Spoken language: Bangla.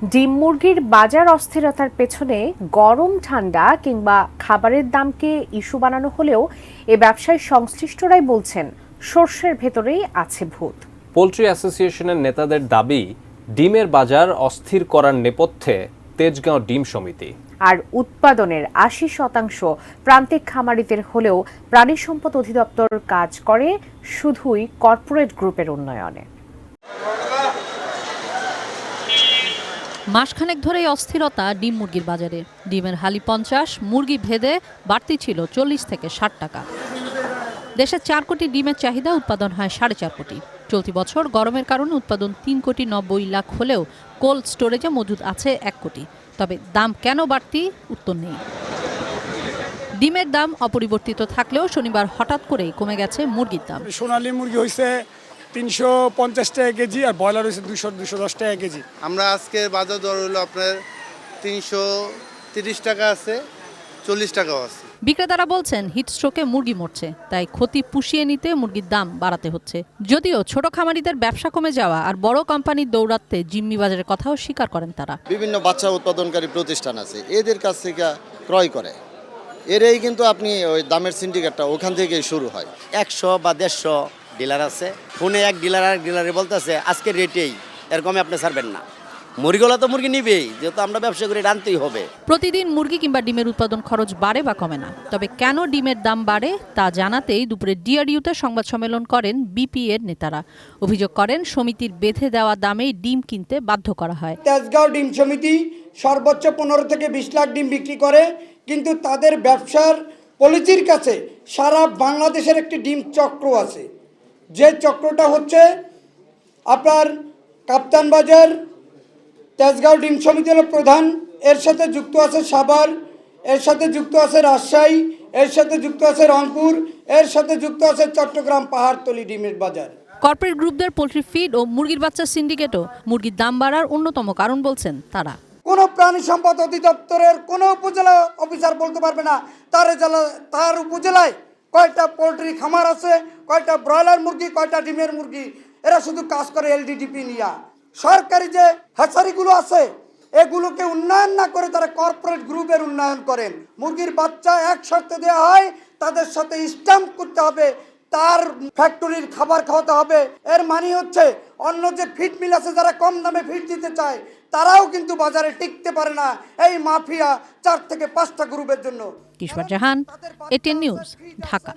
ডিম মুরগির বাজার অস্থিরতার পেছনে গরম ঠান্ডা কিংবা খাবারের দামকে ইস্যু বানানো হলেও এ ব্যবসায় সংশ্লিষ্টরাই বলছেন সর্ষের ভেতরেই আছে ভূত। পোল্ট্রি অ্যাসোসিয়েশনের নেতাদের দাবি, ডিমের বাজার অস্থির করার নেপথ্যে তেজগাঁও ডিম সমিতি। আর উৎপাদনের ৮০% প্রান্তিক খামারিদের হলেও প্রাণী সম্পদ অধিদপ্তর কাজ করে শুধুই কর্পোরেট গ্রুপের উন্নয়নে। মাসখানেক ধরেই অস্থিরতা ডিম মুরগির বাজারে। ডিমের হালি ৫০, মুরগি ভেদে বাড়তি ছিল ৪০ থেকে ৬০ টাকা। দেশে ৪ কোটি ডিমের চাহিদা, উৎপাদন হয় ৪.৫ কোটি। চলতি বছর গরমের কারণে উৎপাদন ৩,৯০,০০,০০০ হলেও কোল্ড স্টোরেজে মজুদ আছে ১ কোটি। তবে দাম কেন বাড়তি, উত্তর নেই। ডিমের দাম অপরিবর্তিত থাকলেও শনিবার হঠাৎ করেই কমে গেছে মুরগির দাম। সোনালী মুরগি হয়েছে ৩৫০ টাকা কেজি, আর ব্রয়লার হয়েছে ২০০-২১০ টাকা কেজি। আমরা আজকে বাজার দর হলো আপনার ৩৩০ টাকা আছে, ৪০ টাকাও আছে। বিক্রেতারা বলছেন হিটস্ট্রোকে মুরগি মরছে, তাই ক্ষতি পুষিয়ে নিতে মুরগির দাম বাড়াতে হচ্ছে। যদিও ছোট খামারিদের ব্যবসা কমে যাওয়া আর বড় কোম্পানির দৌরাত্মে জিম্মি বাজারের কথাও স্বীকার করেন তারা। বিভিন্ন বাচ্চা উৎপাদনকারী প্রতিষ্ঠান আছে, এদের কাছ থেকে ক্রয় করে। এরাই কিন্তু আপনি ওই দামের সিন্ডিকেটটা ওখান থেকেই শুরু হয়। ১০০ বা ১৫০ ডিলার আছে, ফোনে এক ডিলার আর ডিলারে বলতেছে আজকের রেটেই, এরকমই আপনি ছাড়বেন না। মুরগিগুলো তো মুরগি নিবেই, যেহেতু আমরা ব্যবসা করে আনতেই হবে। প্রতিদিন মুরগি কিংবা ডিমের উৎপাদন খরচ বাড়ে বা কমে না, তবে কেন ডিমের দাম বাড়ে তা জানাতেই দুপুরে ডিআরইউতে সংবাদ সম্মেলন করেন বিপিএর নেতারা। অভিযোগ করেন সমিতির বেঁধে দেওয়া দামেই ডিম কিনতে বাধ্য করা হয়। তেজগাঁও ডিম সমিতি সর্বোচ্চ ১৫ থেকে ২০ লাখ ডিম বিক্রি করে, কিন্তু তাদের ব্যবসার পলিসির কাছে সারা বাংলাদেশের একটি ডিম চক্র আছে। যে চক্রটা হচ্ছে আপনার কাপ্তান বাজার, তেজগাঁও ডিম সমিতি হল প্রধান, এর সাথে যুক্ত আছে সাভার, এর সাথে যুক্ত আছে রাজশাহী, এর সাথে যুক্ত আছে রংপুর, এর সাথে যুক্ত আছে চট্টগ্রাম পাহাড়তলি ডিমের বাজার। কর্পোরেট গ্রুপদের পোল্ট্রি ফিড ও মুরগির বাচ্চা সিন্ডিকেটও মুরগির দাম বাড়ার অন্যতম কারণ বলছেন তারা। কোনো প্রাণী সম্পদ অধিদপ্তরের কোনো উপজেলা অফিসার বলতে পারবে না তার উপজেলায় কয়টা পোলট্রি খামার আছে, কয়টা ব্রয়লার মুরগি, কয়টা ডিমের মুরগি। এরা শুধু কাজ করে এলডিডিপি নিয়ে। সরকারি যে হ্যাচারিগুলো আছে এগুলোকে উন্নয়ন না করে তারা কর্পোরেট গ্রুপের উন্নয়ন করেন। মুরগির বাচ্চা এক শর্তে দেওয়া হয়, তাদের সাথে স্ট্যাম্প করতে হবে, তার ফ্যাক্টরির খাবার খাওয়াতে হবে। এর মানে হচ্ছে অন্য যে ফিড মিল আছে যারা কম দামে ফিড দিতে চায় তারাও কিন্তু বাজারে টিকতে পারে না এই মাফিয়া ৪ থেকে ৫টা গ্রুপের জন্য। কিশোর জাহান, এটিএন নিউজ, ঢাকা।